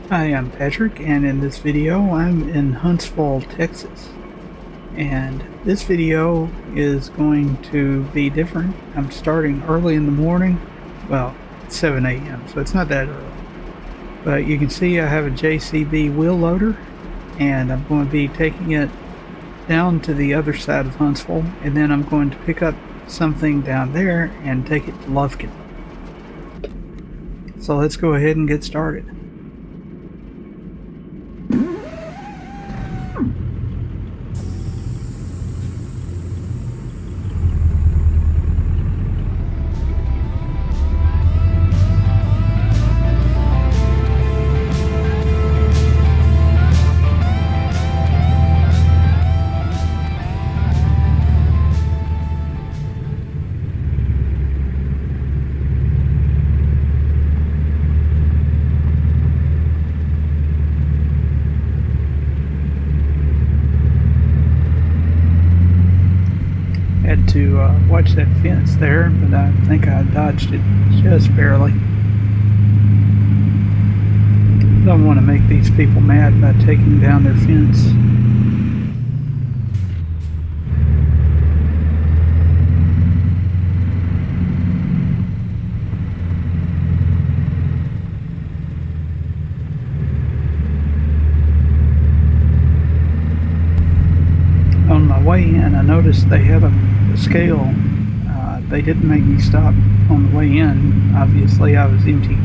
Hi, I'm Patrick, and in this video I'm in Huntsville, Texas. And this video is going to be different. I'm starting early in the morning. Well, it's 7 a.m., so it's not that early. But you can see I have a JCB wheel loader, and I'm going to be taking it down to the other side of Huntsville, and then I'm going to pick up something down there and take it to Lufkin. So let's go ahead and get started. Had to watch that fence there, but I think I dodged it just barely. Don't want to make these people mad by taking down their fence. On my way in, I noticed they had a scale. They didn't make me stop on the way in. Obviously, I was empty.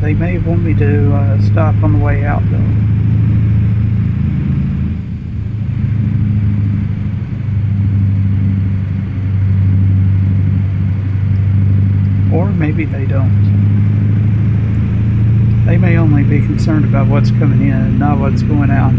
They may want me to stop on the way out, though. Or maybe they don't. They may only be concerned about what's coming in and not what's going out.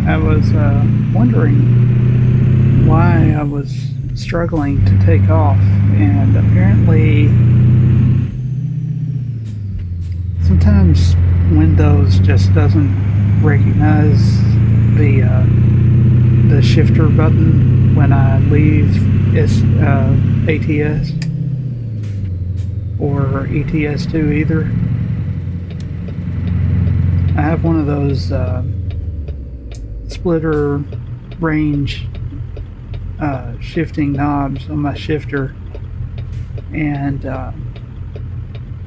I was wondering why I was struggling to take off, and apparently sometimes Windows just doesn't recognize the shifter button when I leave ATS or ETS2 either. I have one of those splitter range shifting knobs on my shifter, and I'm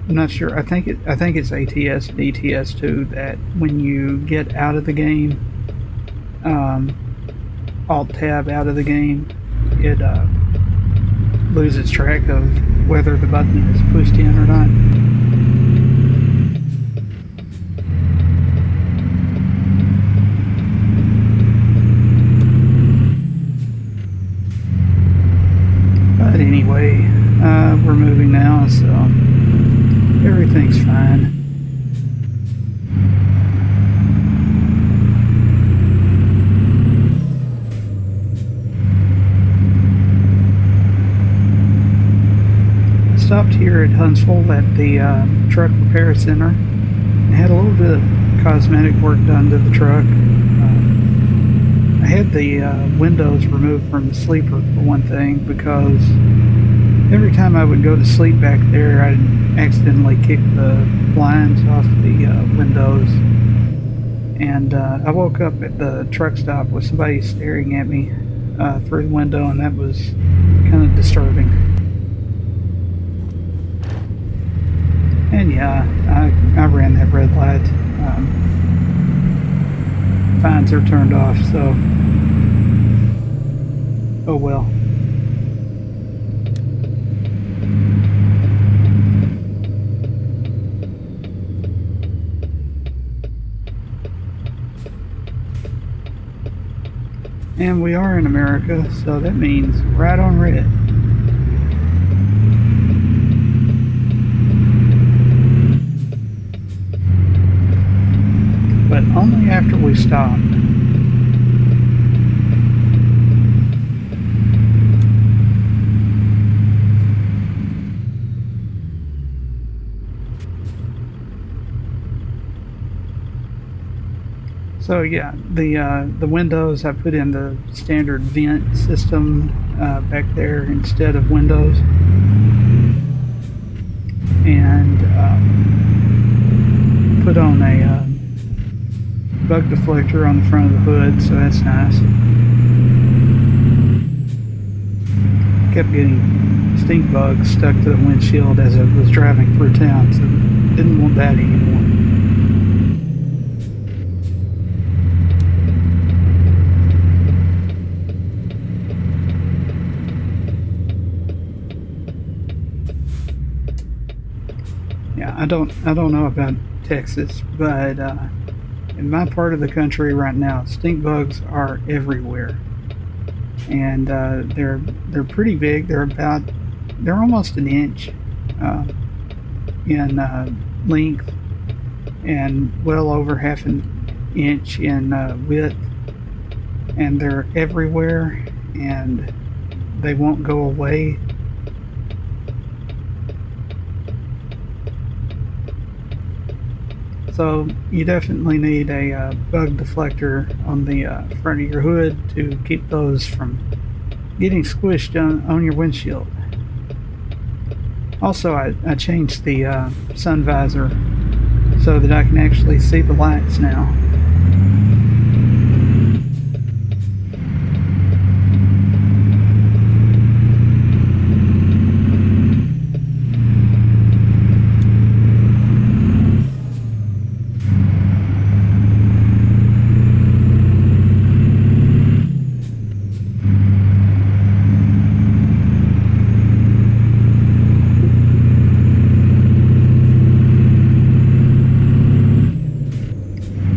not sure. I think it's ATS and ETS2 that when you get out of the game, Alt Tab out of the game, it loses track of whether the button is pushed in or not. But anyway, we're moving now, so everything's fine. Stopped here at Huntsville at the truck repair center and had a little bit of cosmetic work done to the truck. I had the windows removed from the sleeper for one thing, because every time I would go to sleep back there, I'd accidentally kick the blinds off the windows. And I woke up at the truck stop with somebody staring at me through the window, and that was kind of disturbing. And yeah, I ran that red light. Fines are turned off, so oh well. And we are in America, so that means right on red. But only after we stop. So yeah, the windows, I put in the standard vent system back there instead of windows, and put on a bug deflector on the front of the hood, so that's nice. Kept getting stink bugs stuck to the windshield as I was driving through town, so didn't want that anymore. Yeah, I don't know about Texas, but in my part of the country right now, stink bugs are everywhere, and they're pretty big. They're almost an inch in length, and well over half an inch in width, and they're everywhere, and they won't go away. So you definitely need a bug deflector on the front of your hood to keep those from getting squished on your windshield. Also, I changed the sun visor so that I can actually see the lights now.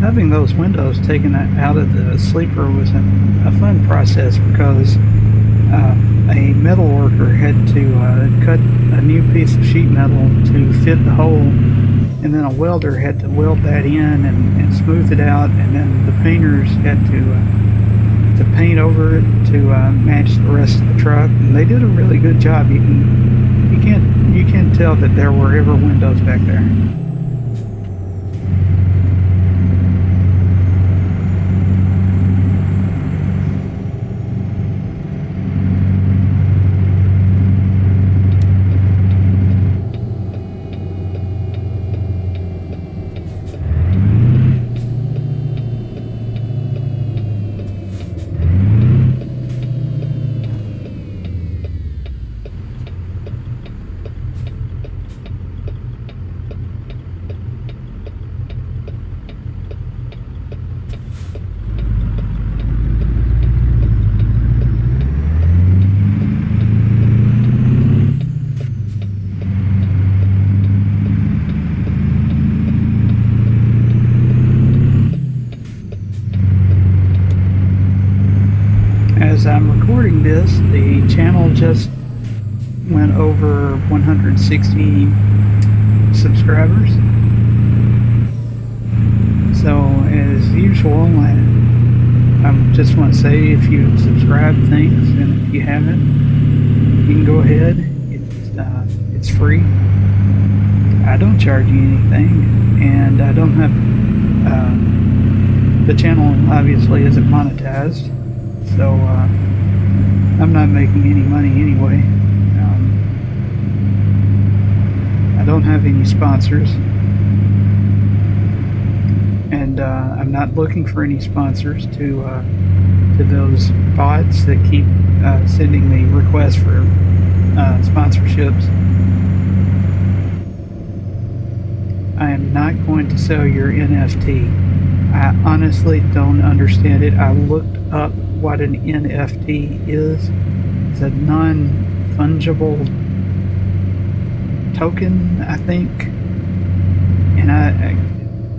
Having those windows taken out of the sleeper was a fun process because a metal worker had to cut a new piece of sheet metal to fit the hole, and then a welder had to weld that in and smooth it out, and then the painters had to paint over it to match the rest of the truck, and they did a really good job. You can't tell that there were ever windows back there. As I'm recording this, the channel just went over 160 subscribers. So, as usual, I just want to say if you've subscribed, thanks, and if you haven't, you can go ahead. It's free. I don't charge you anything, and I don't have the channel obviously isn't monetized. So I'm not making any money anyway. I don't have any sponsors, and I'm not looking for any sponsors to those bots that keep sending me requests for sponsorships. I am not going to sell your NFT. I honestly don't understand it. I looked up what an NFT is. It's a non-fungible token, I think. And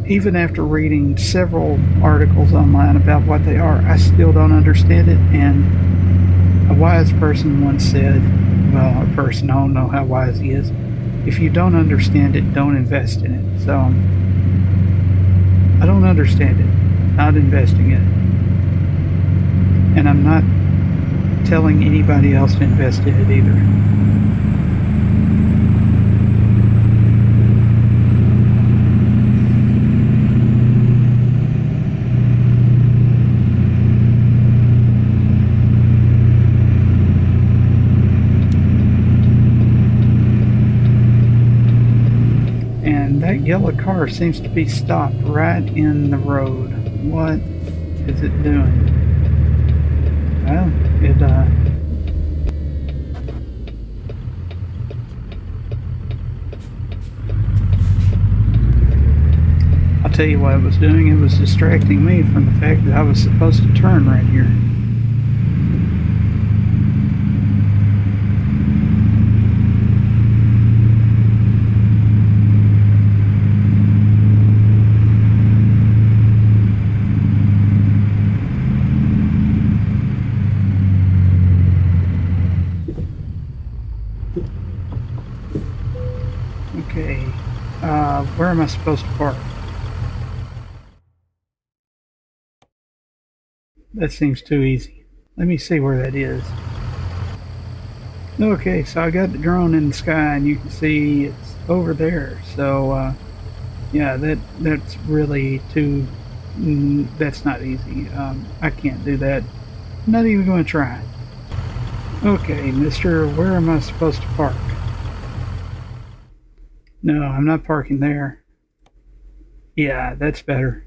even after reading several articles online about what they are, I still don't understand it. And a wise person once said, well, a person, I don't know how wise he is, if you don't understand it, don't invest in it. So I don't understand it. I'm not investing in it. And I'm not telling anybody else to invest in it either. And that yellow car seems to be stopped right in the road. What is it doing? Well, I'll tell you what it was doing. It was distracting me from the fact that I was supposed to turn right here. Okay, where am I supposed to park? That seems too easy. Let me see where that is. Okay, so I got the drone in the sky and you can see it's over there. So, yeah, that's really too, that's not easy. I can't do that. I'm not even going to try. Okay, mister, where am I supposed to park? No, I'm not parking there. Yeah, that's better.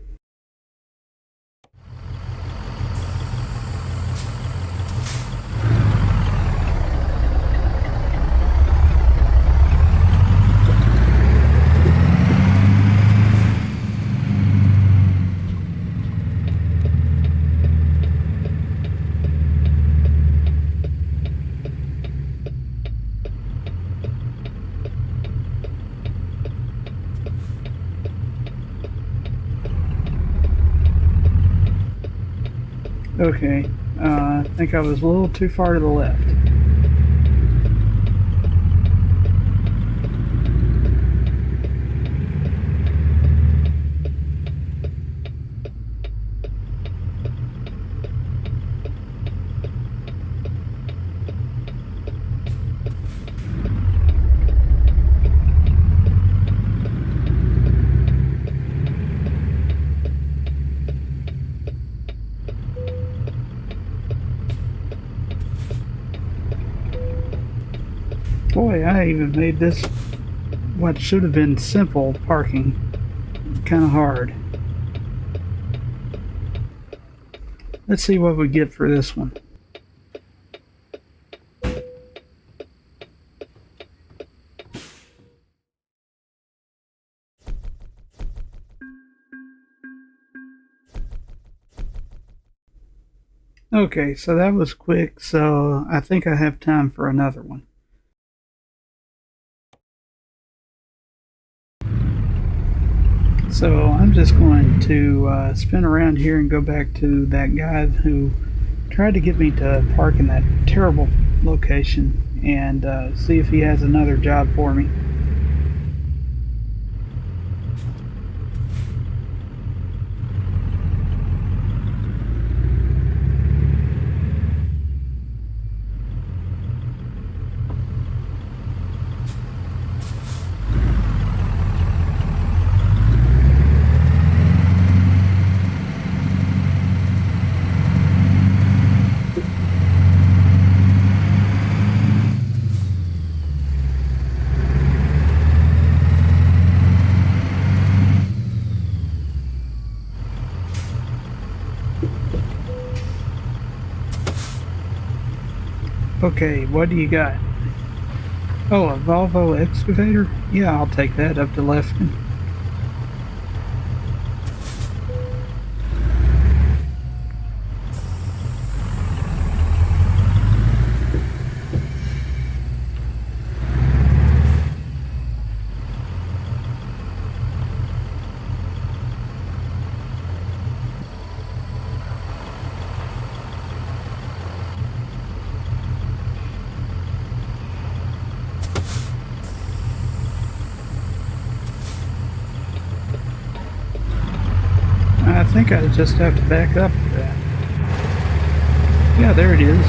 Okay, I think I was a little too far to the left. Boy, I even made this, what should have been simple parking, kind of hard. Let's see what we get for this one. Okay, so that was quick, so I think I have time for another one. So I'm just going to spin around here and go back to that guy who tried to get me to park in that terrible location and see if he has another job for me. Okay, what do you got? Oh, a Volvo excavator? Yeah, I'll take that up to Lufkin. I think I just have to back up for that. Yeah, there it is.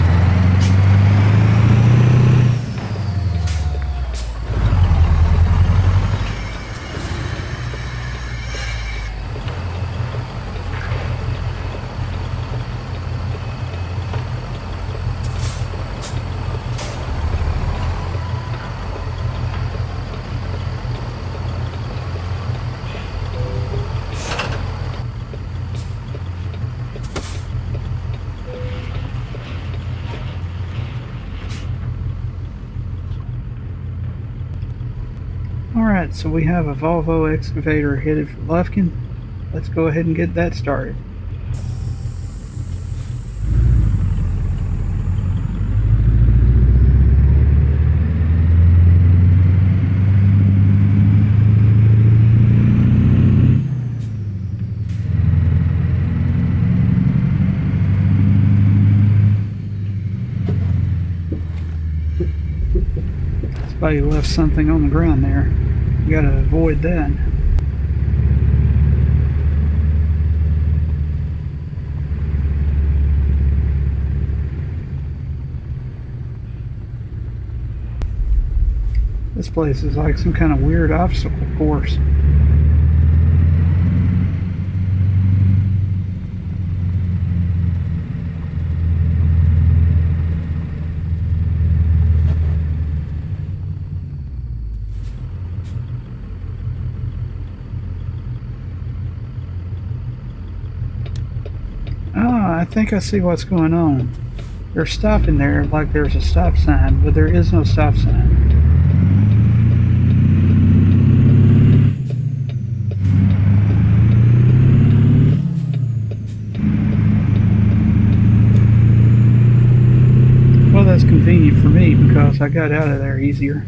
Alright, so we have a Volvo excavator headed for Lufkin. Let's go ahead and get that started. Somebody left something on the ground there. You gotta avoid that. This place is like some kind of weird obstacle course. I think I see what's going on. They're stopping there like there's a stop sign, but there is no stop sign. Well, that's convenient for me because I got out of there easier.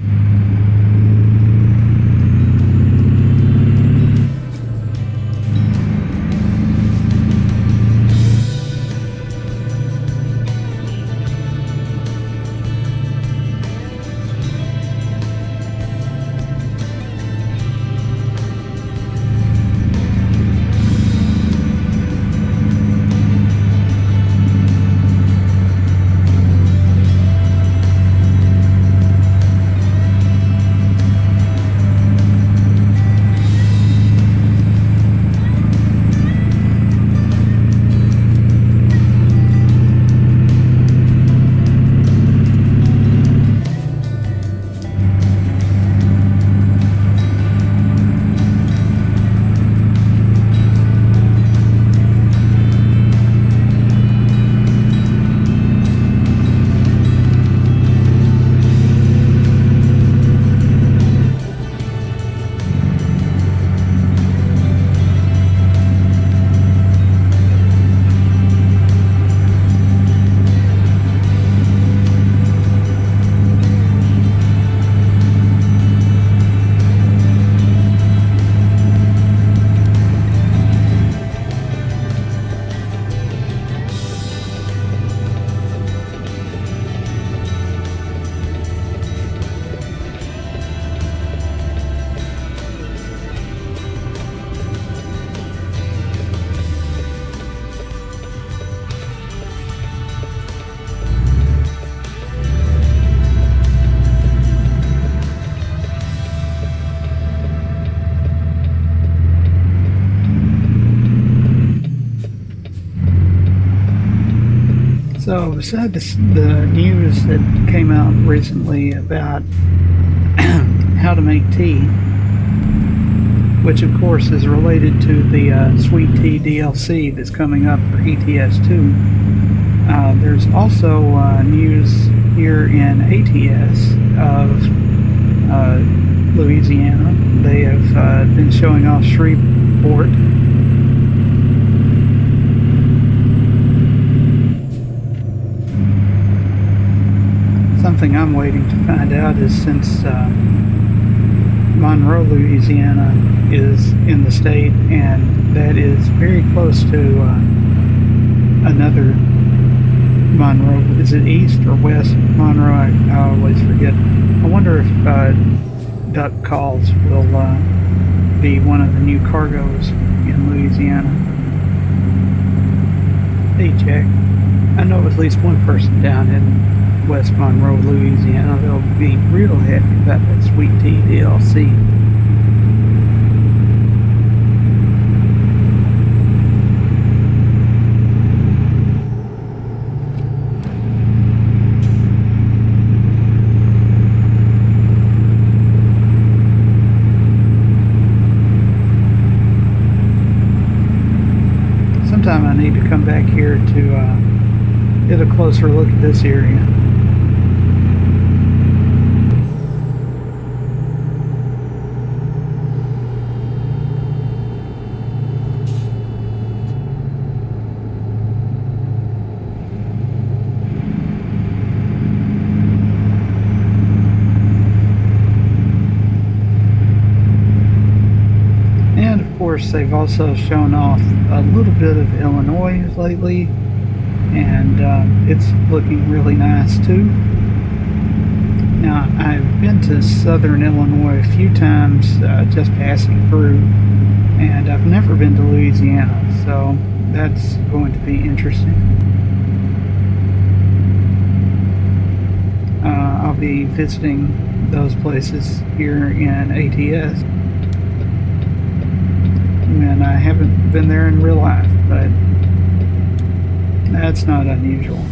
So besides the news that came out recently about how to make tea, which of course is related to the Sweet Tea DLC that's coming up for ATS 2, there's also news here in ATS of Louisiana. They have been showing off Shreveport. Something I'm waiting to find out is, since Monroe, Louisiana is in the state, and that is very close to another Monroe. Is it east or west Monroe? I always forget. I wonder if duck calls will be one of the new cargoes in Louisiana. Hey Jack, I know at least one person down in West Monroe, Louisiana that'll be real happy about that Sweet Tea DLC. Sometime I need to come back here to get a closer look at this area. And of course, they've also shown off a little bit of Illinois lately, and it's looking really nice too. Now, I've been to southern Illinois a few times, just passing through, and I've never been to Louisiana, so that's going to be interesting. I'll be visiting those places here in ATS. And I haven't been there in real life, but that's not unusual.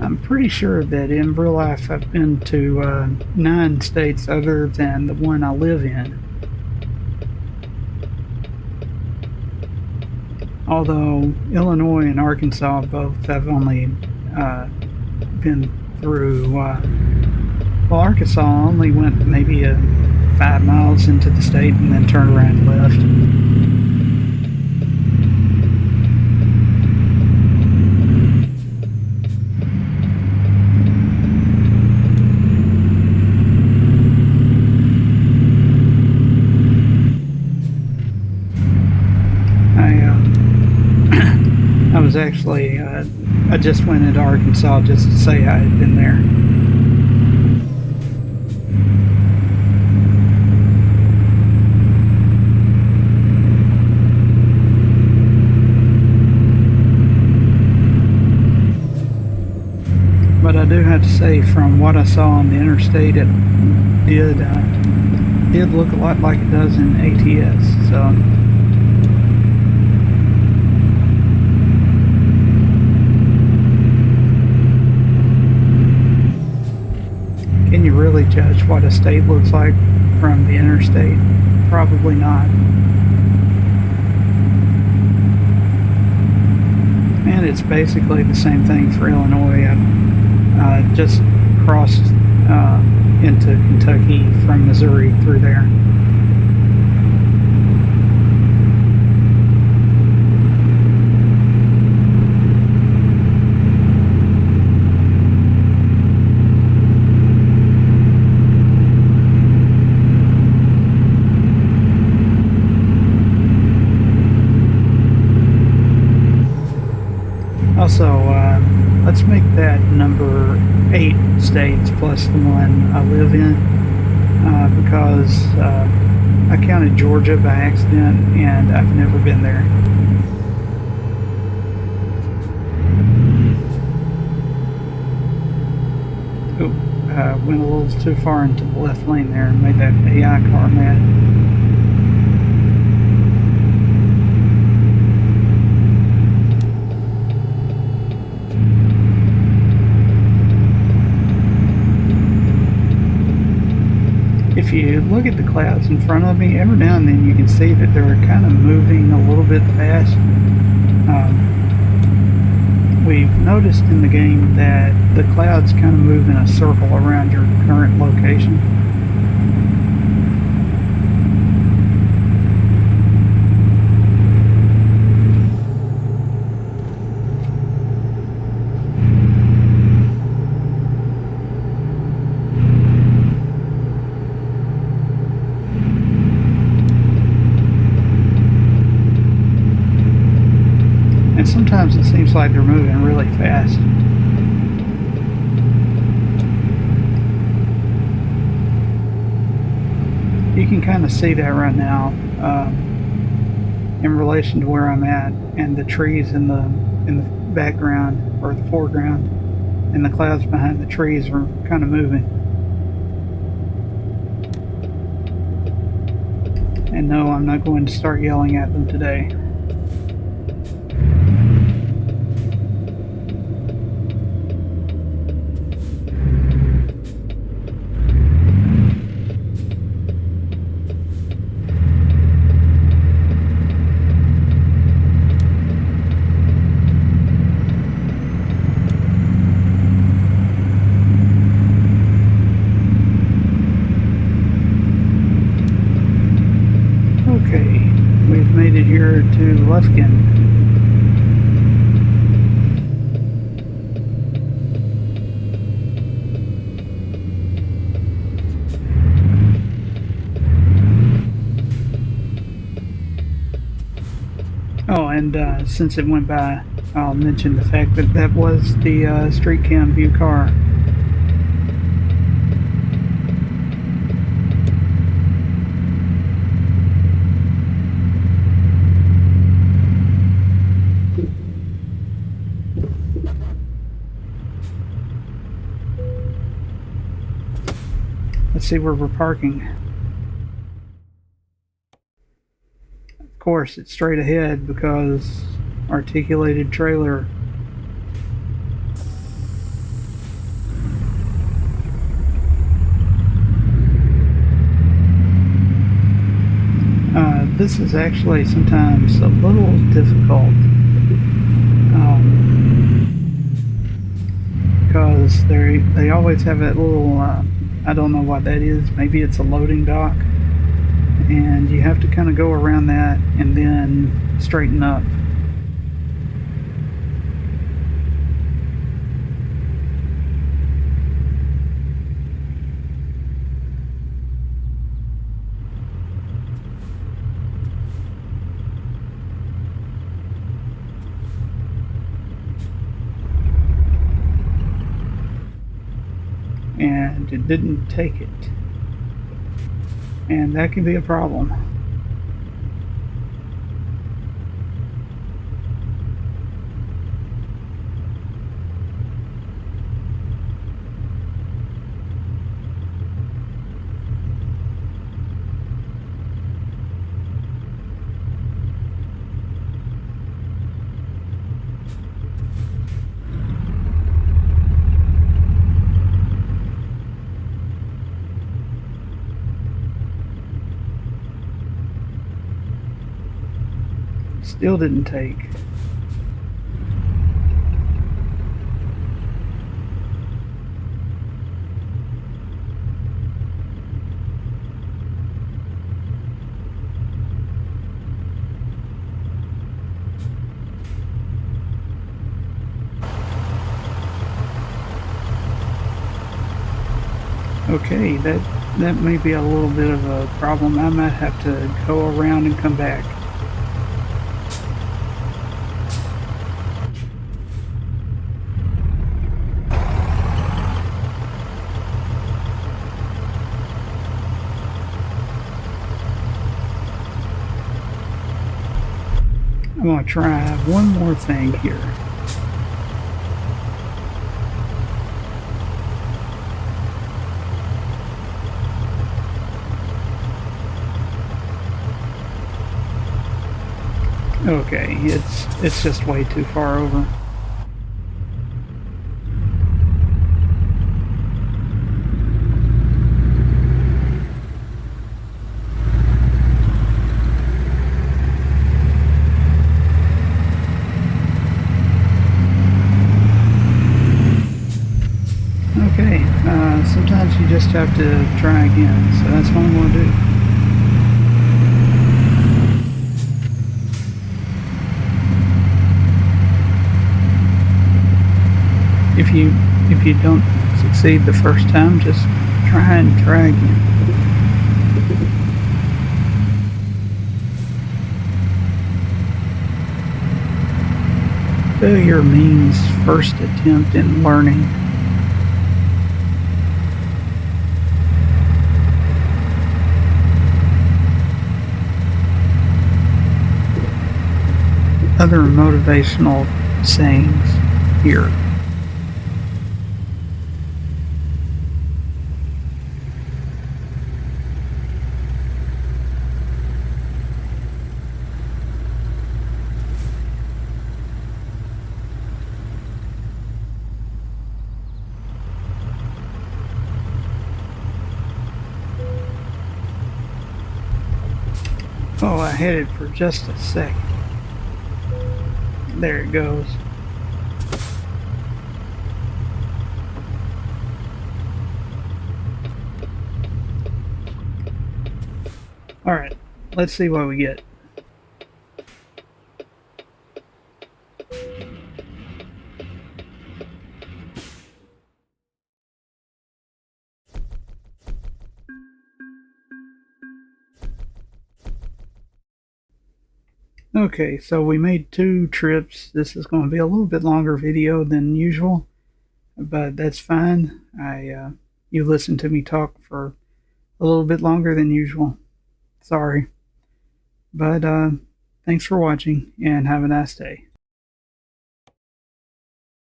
I'm pretty sure that in real life I've been to 9 states other than the one I live in. Although Illinois and Arkansas both I've only been through, well, Arkansas only went maybe 5 miles into the state and then turned around and left. I was actually, I just went into Arkansas just to say I had been there. But I do have to say, from what I saw on the interstate, it did look a lot like it does in ATS, so. Can you really judge what a state looks like from the interstate? Probably not. And it's basically the same thing for Illinois. I just crossed into Kentucky from Missouri through there. Also, let's make that number 8 states plus the one I live in, because I counted Georgia by accident and I've never been there. Oh, went a little too far into the left lane there and made that AI car mad. If you look at the clouds in front of me, every now and then you can see that they're kind of moving a little bit fast. We've noticed in the game that the clouds kind of move in a circle around your current location. And sometimes it seems like they're moving really fast. You can kind of see that right now in relation to where I'm at, and the trees in the background or the foreground, and the clouds behind the trees are kind of moving. And no, I'm not going to start yelling at them today. Okay, we've made it here to Lufkin. Oh, and since it went by, I'll mention the fact that that was the street cam view car. Let's see where we're parking. Of course, it's straight ahead because articulated trailer. This is actually sometimes a little difficult because they always have that little I don't know what that is. Maybe it's a loading dock, and you have to kind of go around that and then straighten up. And it didn't take it, and that can be a problem. Still didn't take. Okay, that may be a little bit of a problem. I might have to go around and come back. I'm going to try one more thing here. Okay, it's just way too far over. Okay, sometimes you just have to try again, so that's what I'm going to do. If you don't succeed the first time, just try again. Failure means first attempt in learning. Other motivational sayings here. Oh, I hit it for just a second. There it goes. Alright, let's see what we get. Okay, so we made 2 trips. This is going to be a little bit longer video than usual, but that's fine. You listened to me talk for a little bit longer than usual. Sorry. But thanks for watching and have a nice day.